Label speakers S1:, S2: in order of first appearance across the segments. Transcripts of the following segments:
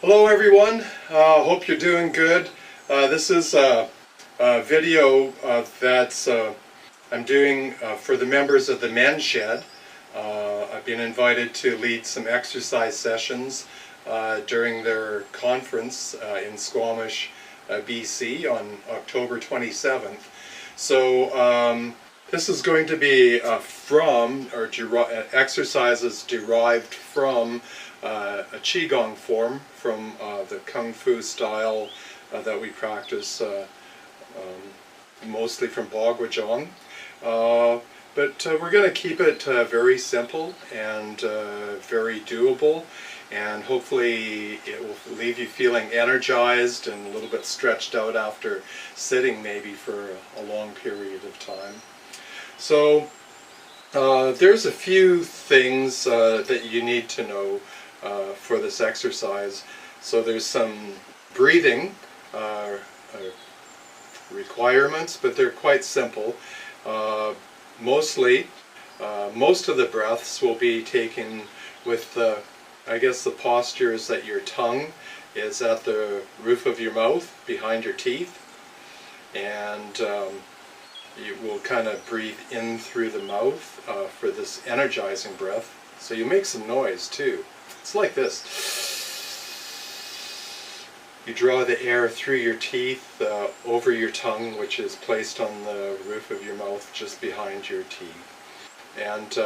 S1: Hello everyone, hope you're doing good. This is a video that I'm doing for the members of the Men's Shed. I've been invited to lead some exercise sessions during their conference in Squamish, BC on October 27th. So this is going to be exercises derived from a Qigong form from the Kung Fu style that we practice mostly from Bagua Qigong. But we're going to keep it very simple and very doable, and hopefully it will leave you feeling energized and a little bit stretched out after sitting maybe for a long period of time. So there's a few things that you need to know for this exercise. So there's some breathing requirements, but they're quite simple. Most of the breaths will be taken with I guess the posture is that your tongue is at the roof of your mouth behind your teeth, and you will kind of breathe in through the mouth for this energizing breath. So you make some noise too. It's like this. You draw the air through your teeth over your tongue, which is placed on the roof of your mouth just behind your teeth. And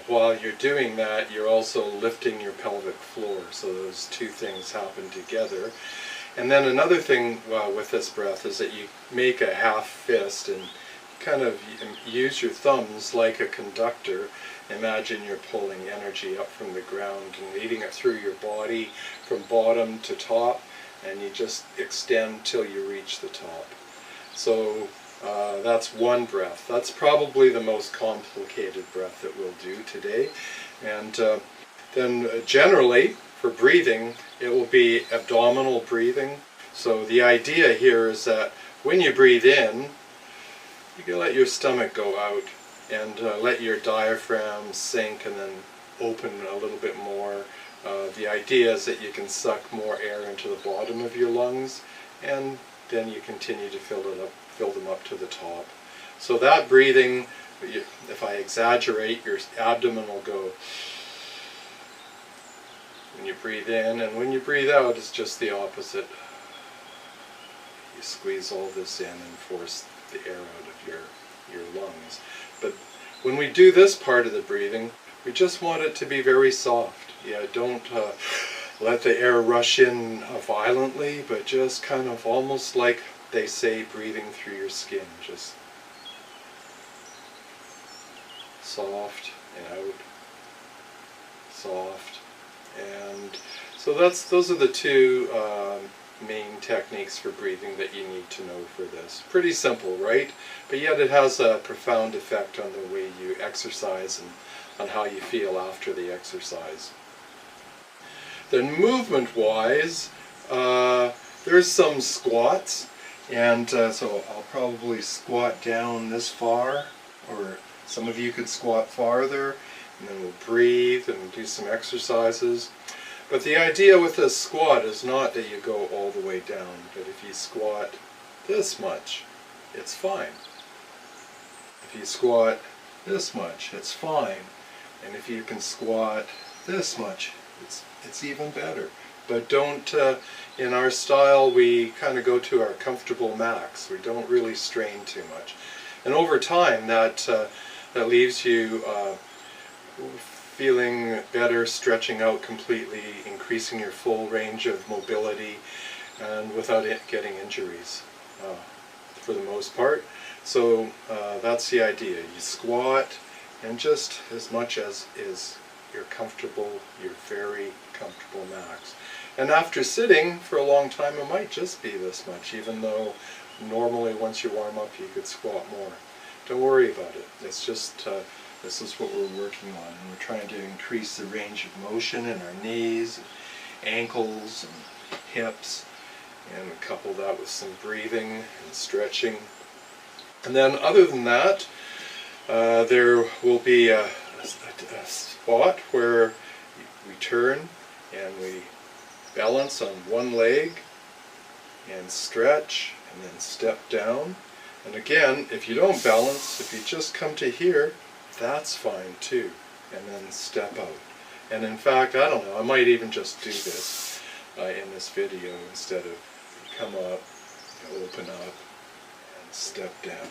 S1: while you're doing that, you're also lifting your pelvic floor. So those two things happen together. And then another thing with this breath is that you make a half fist and kind of use your thumbs like a conductor. Imagine you're pulling energy up from the ground and leading it through your body from bottom to top, and you just extend till you reach the top. So that's one breath. That's probably the most complicated breath that we'll do today. And then generally for breathing, it will be abdominal breathing. So the idea here is that when you breathe in, you can let your stomach go out and let your diaphragm sink and then open a little bit more. The idea is that you can suck more air into the bottom of your lungs, and then you continue to fill them up to the top. So that breathing, if I exaggerate, your abdomen will go when you breathe in, and when you breathe out, it's just the opposite. You squeeze all this in and force the air out of your lungs. But when we do this part of the breathing, we just want it to be very soft. Yeah, don't let the air rush in violently, but just kind of almost like they say, breathing through your skin. Just soft and out, soft. And so those are the two main techniques for breathing that you need to know for this. Pretty simple, right? But yet it has a profound effect on the way you exercise and on how you feel after the exercise. Then movement-wise, there's some squats, and so I'll probably squat down this far, or some of you could squat farther, and then we'll breathe and do some exercises. But the idea with this squat is not that you go all the way down, but if you squat this much, it's fine. If you squat this much, it's fine. And if you can squat this much, it's even better. But don't, in our style, we kind of go to our comfortable max. We don't really strain too much. And over time, that leaves you feeling better, stretching out completely, increasing your full range of mobility, and without getting injuries for the most part. So that's the idea. You squat, and just as much as is you're comfortable, your very comfortable max. And after sitting for a long time, it might just be this much, even though normally once you warm up you could squat more. Don't worry about it. It's just this is what we're working on, and we're trying to increase the range of motion in our knees, and ankles, and hips, and couple that with some breathing and stretching. And then other than that, there will be a spot where we turn and we balance on one leg and stretch and then step down. And again, if you don't balance, if you just come to here, that's fine too. And then step out. And in fact, I don't know, I might even just do this in this video instead of come up, open up, and step down.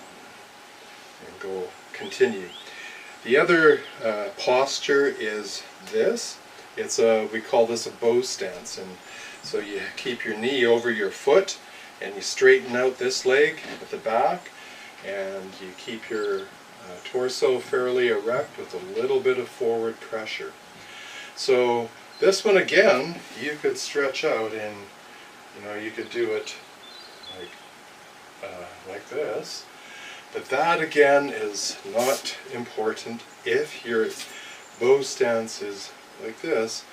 S1: And go continue. The other posture is this. It's we call this a Bose Stance, and so you keep your knee over your foot and you straighten out this leg at the back, and you keep your torso fairly erect with a little bit of forward pressure. So this one again, you could stretch out, and you could do it like this. But that again is not important. If your Bose Stance is like this,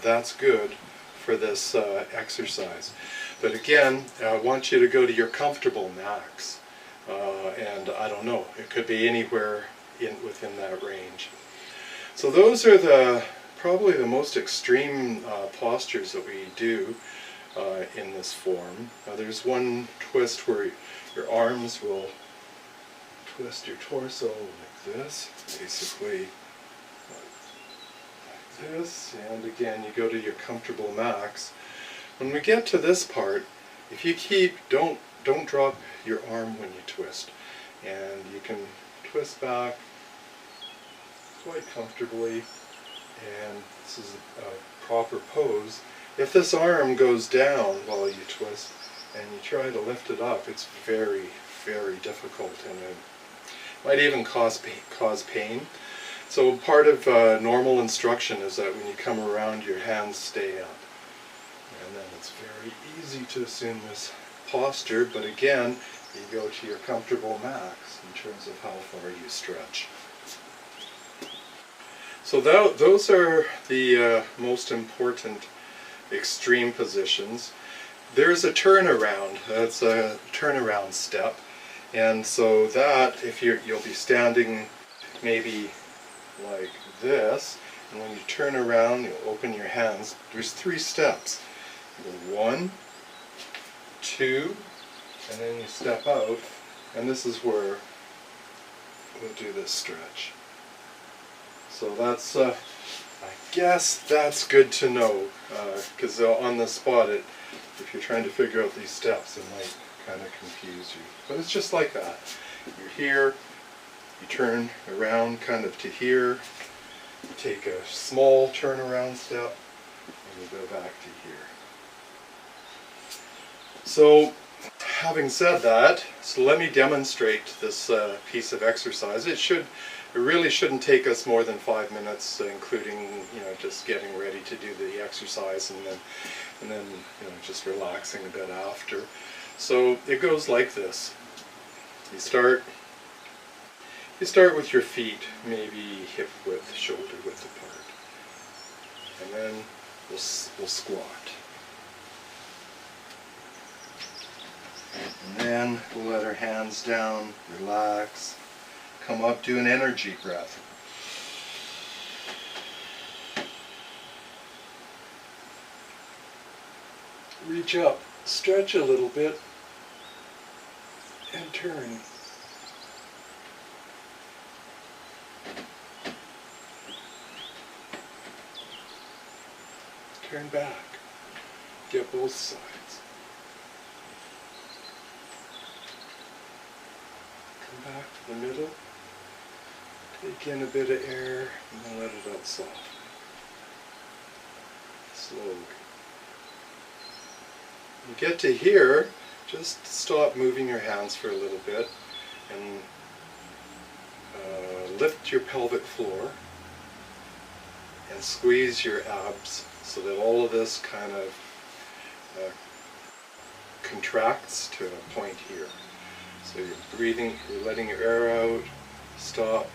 S1: that's good for this exercise. But again, I want you to go to your comfortable max. And I don't know, it could be anywhere within that range. So those are probably the most extreme postures that we do in this form. There's one twist where your arms will twist your torso like this, basically like this, and again you go to your comfortable max. When we get to this part, if you don't drop your arm when you twist, and you can twist back quite comfortably, and this is a proper pose. If this arm goes down while you twist and you try to lift it up, it's very, very difficult, and it might even cause pain. So part of normal instruction is that when you come around, your hands stay up. And then it's very easy to assume this posture, but again, you go to your comfortable max in terms of how far you stretch. So those are the most important extreme positions. There's a turnaround. That's a turnaround step. And so that, if you'll be standing maybe like this, and when you turn around, you'll open your hands. There's 3 steps. You go 1, 2, and then you step out, and this is where we'll do this stretch. So that's, I guess that's good to know, because on the spot, if you're trying to figure out these steps, it might kind of confuse you. But it's just like that. You're here, you turn around kind of to here, you take a small turnaround step, and you go back to here. So, having said that, so let me demonstrate this piece of exercise. It really shouldn't take us more than 5 minutes, including just getting ready to do the exercise, and then just relaxing a bit after. So it goes like this. You start with your feet maybe hip width, shoulder width apart, and then we'll squat. And then we'll let our hands down, relax, come up, do an energy breath. Reach up, stretch a little bit, and turn. Turn back, get both sides. Come back to the middle, take in a bit of air, and then let it out softly. Slowly. You get to here, just stop moving your hands for a little bit and lift your pelvic floor and squeeze your abs so that all of this kind of contracts to a point here. So you're breathing, you're letting your air out, stop,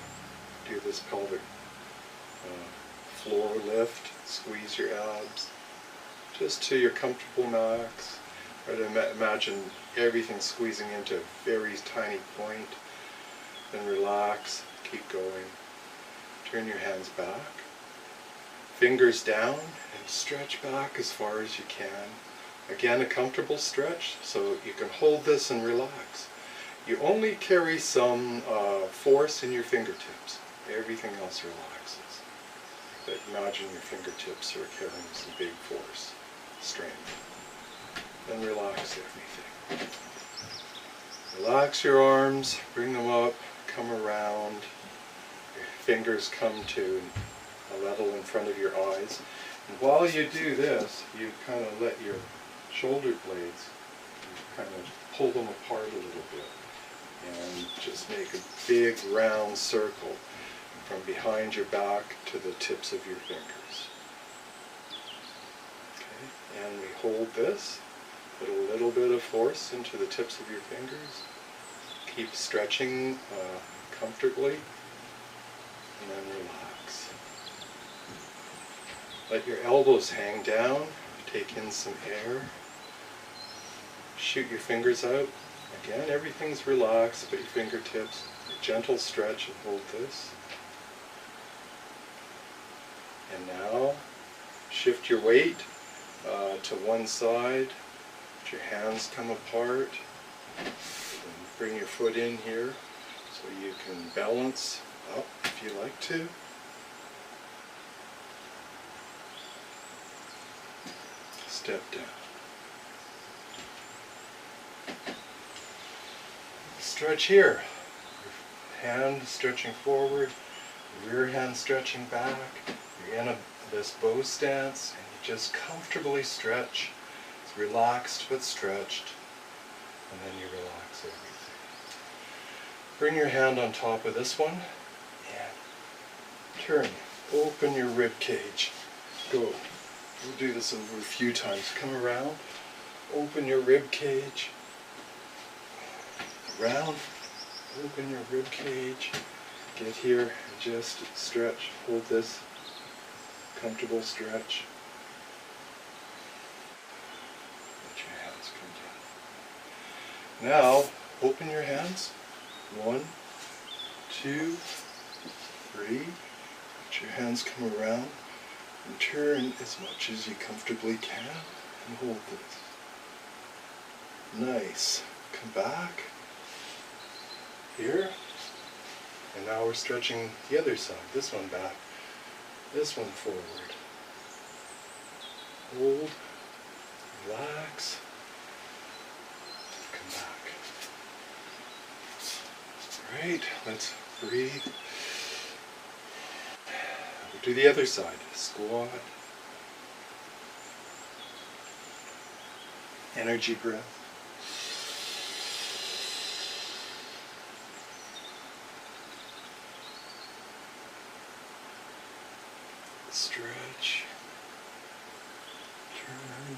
S1: do this pelvic floor lift, squeeze your abs, just to your comfortable max. Try to imagine everything squeezing into a very tiny point. Then relax, keep going. Turn your hands back. Fingers down and stretch back as far as you can. Again, a comfortable stretch, so you can hold this and relax. You only carry some force in your fingertips. Everything else relaxes. But imagine your fingertips are carrying some big force, strength. Then relax everything. Relax your arms, bring them up, come around. Your fingers come to a level in front of your eyes. And while you do this, you kind of let your shoulder blades, you kind of pull them apart a little bit. And just make a big round circle from behind your back to the tips of your fingers. Okay. And we hold this, put a little bit of force into the tips of your fingers. Keep stretching comfortably, and then relax. Let your elbows hang down, take in some air. Shoot your fingers out. Again, everything's relaxed, but your fingertips, a gentle stretch and hold this. And now, shift your weight to one side. Let your hands come apart. And bring your foot in here so you can balance up if you like to. Step down. Stretch here. Hand stretching forward, rear hand stretching back. You're in this Bose Stance, and you just comfortably stretch. It's relaxed but stretched, and then you relax everything. Bring your hand on top of this one, and turn. Open your rib cage. Go. We'll do this over a few times. Come around. Open your rib cage. Around, open your rib cage, get here and just stretch, hold this comfortable stretch. Let your hands come down. Now, open your hands. 1, 2, 3. Let your hands come around and turn as much as you comfortably can and hold this. Nice. Come back. Here, and now we're stretching the other side, this one back, this one forward. Hold, relax, come back. Alright, let's breathe. We'll do the other side, squat, energy breath. Stretch, turn,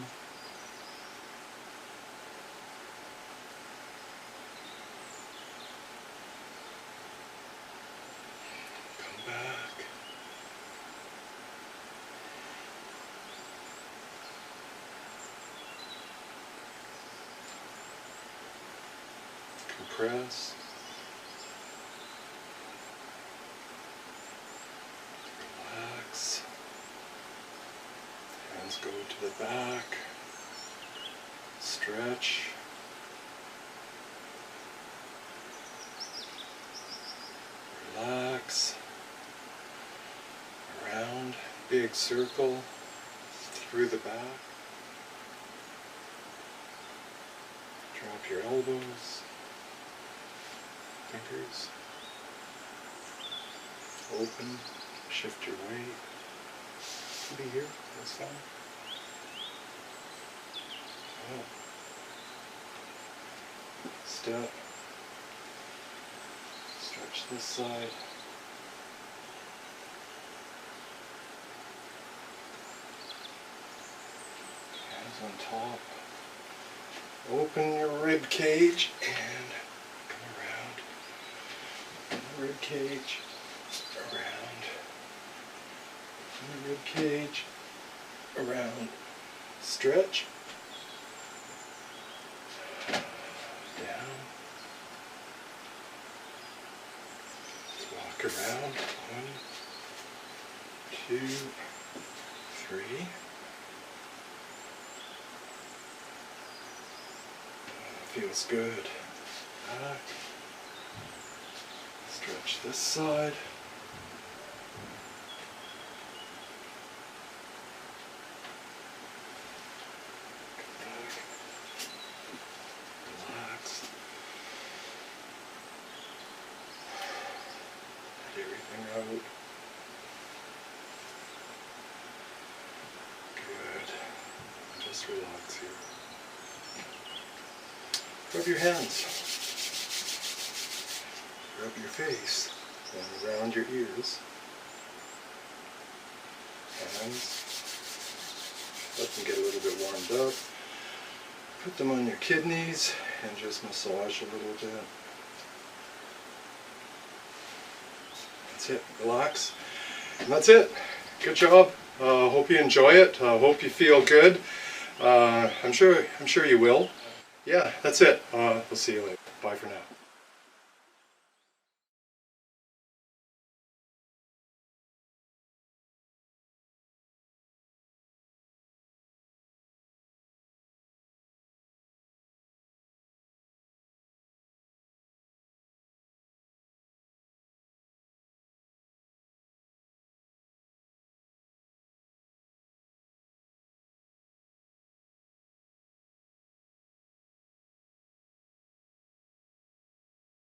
S1: come back, compress, relax. Hands go to the back, stretch, relax, around, big circle, through the back, drop your elbows, fingers, open, shift your weight. Be here, that's fine. Up. Step. Stretch this side. Hands on top. Open your rib cage and come around. Rib cage. Around. Rib cage, around, stretch, down, let's walk around, 1, 2, 3. Feels good. Back. Stretch this side. Back. Relax. Let everything out. Good. Just relax here. Rub your hands. Rub your face and around your ears. Hands. Let them get a little bit warmed up. Put them on your kidneys and just massage a little bit. That's it. Relax. And that's it. Good job. Hope you enjoy it. Hope you feel good. I'm sure you will. Yeah, that's it. We'll see you later. Bye for now.